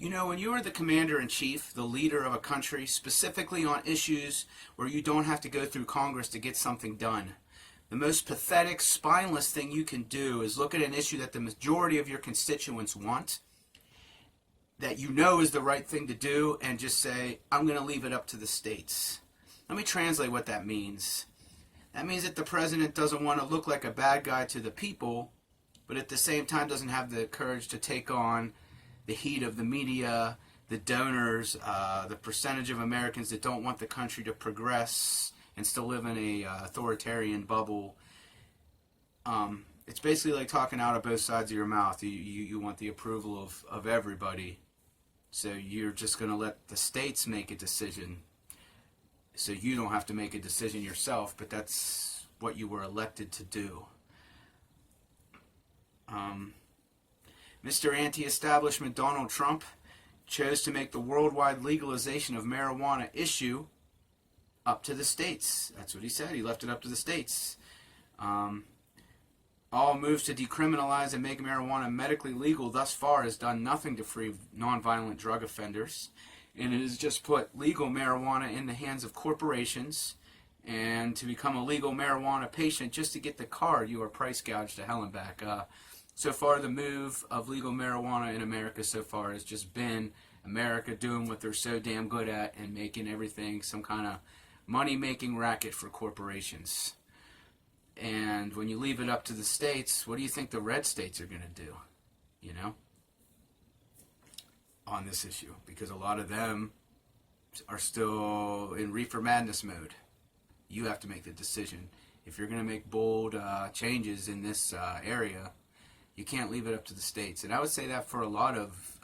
You know, when you are the commander-in-chief, the leader of a country, specifically on issues where you don't have to go through Congress to get something done, the most pathetic, spineless thing you can do is look at an issue that the majority of your constituents want, that you know is the right thing to do, and just say, I'm going to leave it up to the states. Let me translate what that means. That means that the president doesn't want to look like a bad guy to the people, but at the same time doesn't have the courage to take on the heat of the media, the donors, the percentage of Americans that don't want the country to progress and still live in a authoritarian bubble. It's basically like talking out of both sides of your mouth. You want the approval of everybody, so you're just going to let the states make a decision, so you don't have to make a decision yourself, but that's what you were elected to do. Mr. Anti-Establishment Donald Trump chose to make the worldwide legalization of marijuana issue up to the states. That's what he said. He left it up to the states. All moves to decriminalize and make marijuana medically legal thus far has done nothing to free nonviolent drug offenders. And it has just put legal marijuana in the hands of corporations. And to become a legal marijuana patient, just to get the card, you are price gouged to hell and back. So far, the move of legal marijuana in America so far has just been America doing what they're so damn good at and making everything some kind of money-making racket for corporations. And when you leave it up to the states, what do you think the red states are going to do, you know, on this issue? Because a lot of them are still in reefer madness mode. You have to make the decision. If you're going to make bold changes in this area, you can't leave it up to the states. And I would say that for a lot of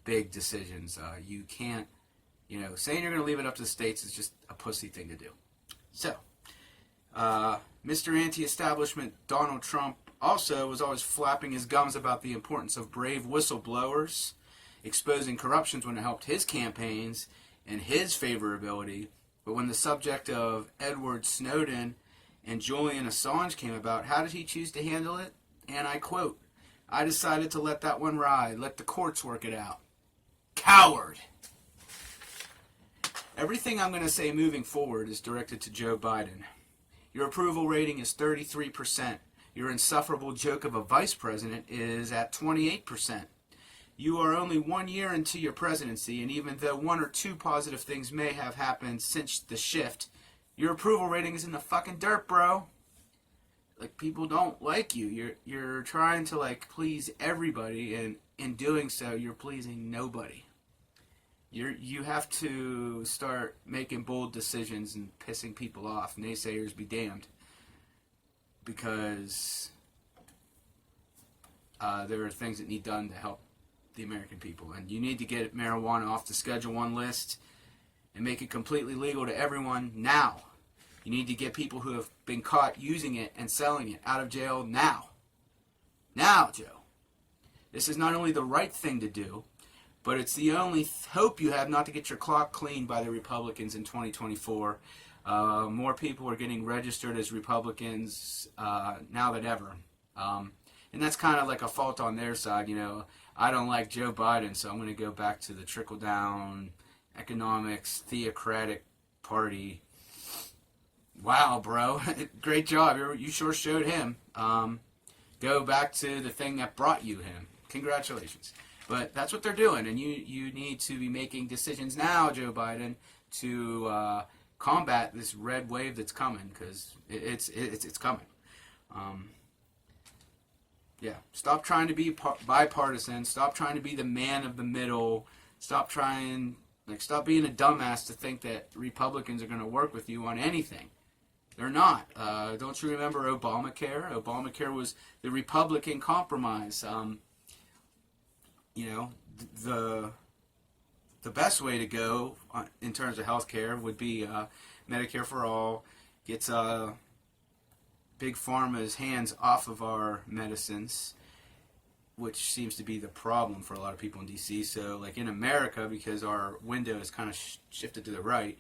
big decisions. You can't, you know, saying you're going to leave it up to the states is just a pussy thing to do. So, Mr. Anti-Establishment Donald Trump also was always flapping his gums about the importance of brave whistleblowers, exposing corruptions when it helped his campaigns and his favorability. But when the subject of Edward Snowden and Julian Assange came about, how did he choose to handle it? And I quote, I decided to let that one ride. Let the courts work it out. Coward! Everything I'm going to say moving forward is directed to Joe Biden. Your approval rating is 33%. Your insufferable joke of a vice president is at 28%. You are only 1 year into your presidency, and even though one or two positive things may have happened since the shift, your approval rating is in the fucking dirt, bro. Like, people don't like you. You're trying to, like, please everybody, and in doing so, you're pleasing nobody. You have to start making bold decisions and pissing people off. Naysayers be damned. Because there are things that need done to help the American people. And you need to get marijuana off the Schedule 1 list and make it completely legal to everyone now. You need to get people who have been caught using it and selling it out of jail now. Now, Joe. This is not only the right thing to do, but it's the only hope you have not to get your clock cleaned by the Republicans in 2024. More people are getting registered as Republicans now than ever. And that's kind of like a fault on their side. You know, I don't like Joe Biden, so I'm going to go back to the trickle-down economics, theocratic party. Wow, bro. Great job. You sure showed him. Go back to the thing that brought you him. Congratulations. But that's what they're doing, and you need to be making decisions now, Joe Biden, to combat this red wave that's coming, because it's coming. Yeah, stop trying to be bipartisan. Stop trying to be the man of the middle. Stop being a dumbass to think that Republicans are going to work with you on anything. They're not. Don't you remember Obamacare? Obamacare was the Republican compromise. You know, the best way to go in terms of health care would be Medicare for all. Gets Big Pharma's hands off of our medicines, which seems to be the problem for a lot of people in D.C. So, like in America, because our window is kind of shifted to the right,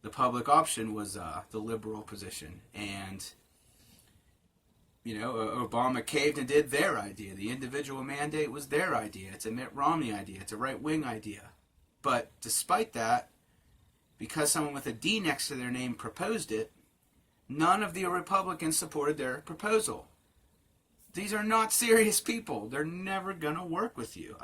the public option was the liberal position. And Obama caved and did their idea. The individual mandate was their idea. It's a Mitt Romney idea. It's a right-wing idea. But despite that, because someone with a D next to their name proposed it, none of the Republicans supported their proposal. These are not serious people. They're never going to work with you.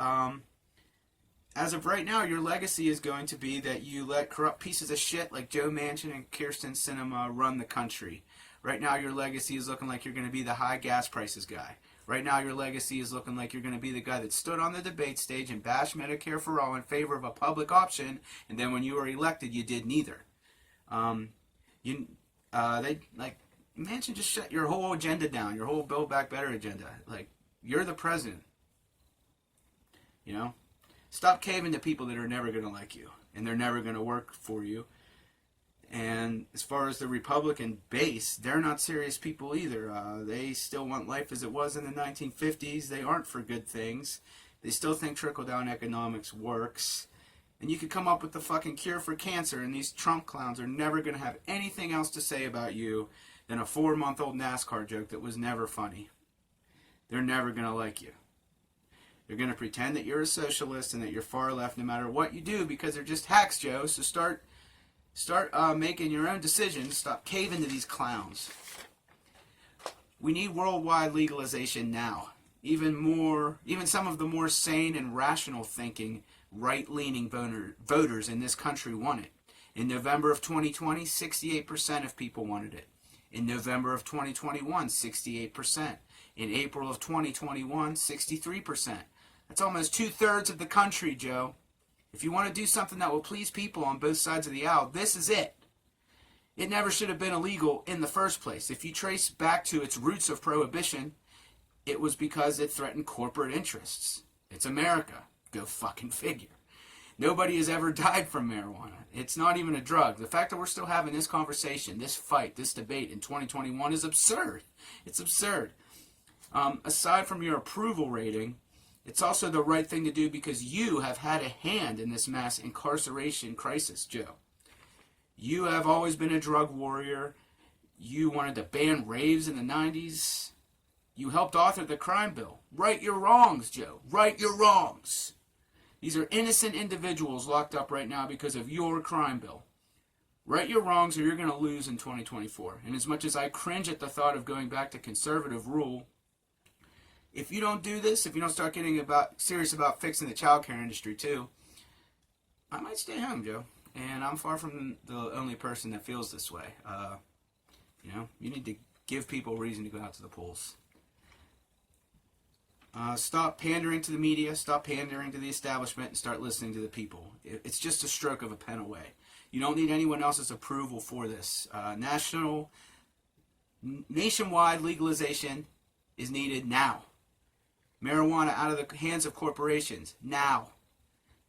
As of right now, your legacy is going to be that you let corrupt pieces of shit like Joe Manchin and Kyrsten Sinema run the country. Right now, your legacy is looking like you're going to be the high gas prices guy. Right now, your legacy is looking like you're going to be the guy that stood on the debate stage and bashed Medicare for all in favor of a public option, and then when you were elected, you did neither. Manchin just shut your whole agenda down, your whole Build Back Better agenda. Like, you're the president. Stop caving to people that are never going to like you, and they're never going to work for you. And as far as the Republican base, they're not serious people either. They still want life as it was in the 1950s. They aren't for good things. They still think trickle-down economics works. And you could come up with the fucking cure for cancer, and these Trump clowns are never going to have anything else to say about you than a 4-month-old NASCAR joke that was never funny. They're never going to like you. They're going to pretend that you're a socialist and that you're far left no matter what you do because they're just hacks, Joe. So start making your own decisions. Stop caving to these clowns. We need worldwide legalization now. Even some of the more sane and rational thinking, right-leaning voters in this country want it. In November of 2020, 68% of people wanted it. In November of 2021, 68%. In April of 2021, 63%. That's almost 2/3 of the country, Joe. If you want to do something that will please people on both sides of the aisle, this is it. It never should have been illegal in the first place. If you trace back to its roots of prohibition, it was because it threatened corporate interests. It's America. Go fucking figure. Nobody has ever died from marijuana. It's not even a drug. The fact that we're still having this conversation, this fight, this debate in 2021 is absurd. It's absurd. Aside from your approval rating, it's also the right thing to do because you have had a hand in this mass incarceration crisis, Joe. You have always been a drug warrior. You wanted to ban raves in the 90s. You helped author the crime bill. Right your wrongs, Joe. Right your wrongs. These are innocent individuals locked up right now because of your crime bill. Right your wrongs or you're going to lose in 2024. And as much as I cringe at the thought of going back to conservative rule, if you don't do this, if you don't start getting serious about fixing the child care industry too, I might stay home, Joe. And I'm far from the only person that feels this way. You need to give people a reason to go out to the polls. Stop pandering to the media, stop pandering to the establishment, and start listening to the people. It's just a stroke of a pen away. You don't need anyone else's approval for this. Nationwide legalization is needed now. Marijuana out of the hands of corporations, now.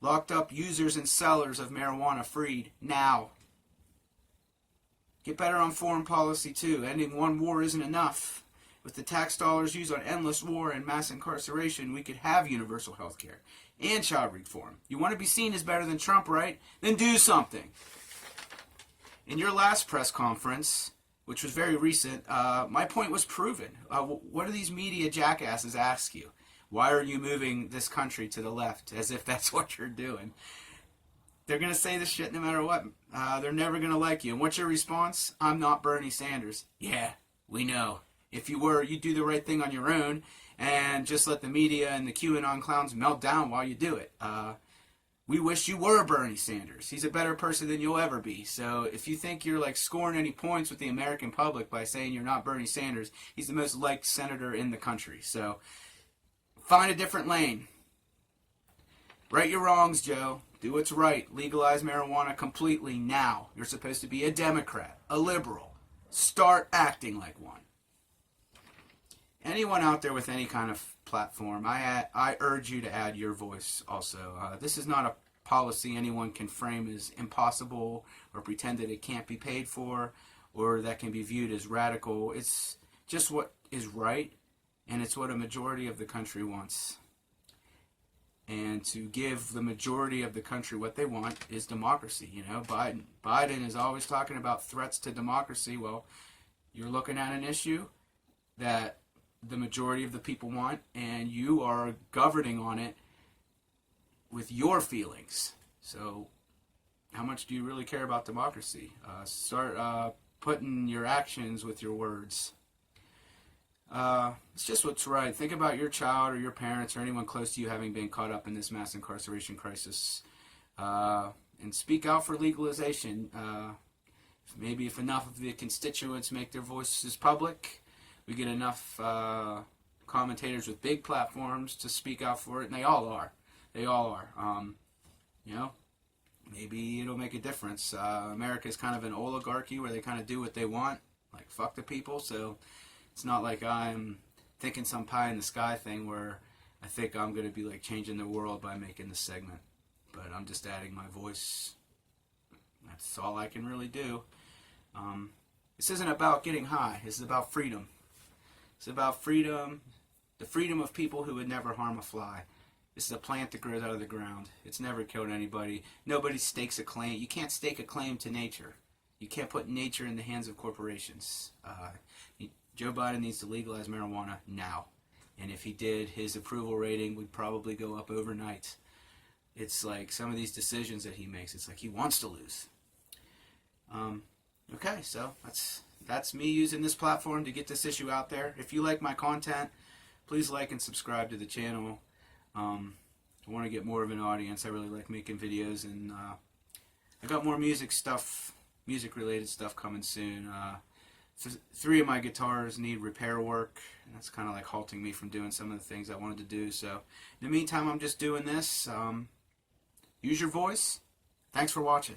Locked up users and sellers of marijuana freed, now. Get better on foreign policy too. Ending one war isn't enough. With the tax dollars used on endless war and mass incarceration, we could have universal health care and child reform. You want to be seen as better than Trump, right? Then do something. In your last press conference, which was very recent, my point was proven. What do these media jackasses ask you? Why are you moving this country to the left? As if that's what you're doing. They're going to say this shit no matter what. They're never going to like you. And what's your response? I'm not Bernie Sanders. Yeah, we know. If you were, you'd do the right thing on your own and just let the media and the QAnon clowns melt down while you do it. We wish you were Bernie Sanders. He's a better person than you'll ever be. So if you think you're like scoring any points with the American public by saying you're not Bernie Sanders, he's the most liked senator in the country. So find a different lane. Right your wrongs, Joe. Do what's right. Legalize marijuana completely now. You're supposed to be a Democrat, a liberal. Start acting like one. Anyone out there with any kind of platform, I urge you to add your voice also. This is not a policy anyone can frame as impossible or pretend that it can't be paid for or that can be viewed as radical. It's just what is right, and it's what a majority of the country wants. And to give the majority of the country what they want is democracy. You know, Biden is always talking about threats to democracy. Well, you're looking at an issue. that the majority of the people want, and you are governing on it with your feelings. So how much do you really care about democracy? Start putting your actions with your words. It's just what's right. Think about your child or your parents or anyone close to you having been caught up in this mass incarceration crisis. And speak out for legalization. Maybe if enough of the constituents make their voices public, we get enough commentators with big platforms to speak out for it, and they all are. They all are. You know, maybe it'll make a difference. America is kind of an oligarchy where they kind of do what they want, like fuck the people. So it's not like I'm thinking some pie in the sky thing where I think I'm going to be like changing the world by making this segment. But I'm just adding my voice. That's all I can really do. This isn't about getting high. This is about freedom. It's about freedom, the freedom of people who would never harm a fly. This is a plant that grows out of the ground. It's never killed anybody. Nobody stakes a claim. You can't stake a claim to nature. You can't put nature in the hands of corporations. Joe Biden needs to legalize marijuana now. And if he did, his approval rating would probably go up overnight. It's like some of these decisions that he makes, it's like he wants to lose. Okay, so that's me using this platform to get this issue out there. If you like my content, please like and subscribe to the channel. I want to get more of an audience. I really like making videos, and I got more music related stuff coming soon. 3 of my guitars need repair work, and that's kind of like halting me from doing some of the things I wanted to do. So in the meantime, I'm just doing this. Use your voice. Thanks for watching.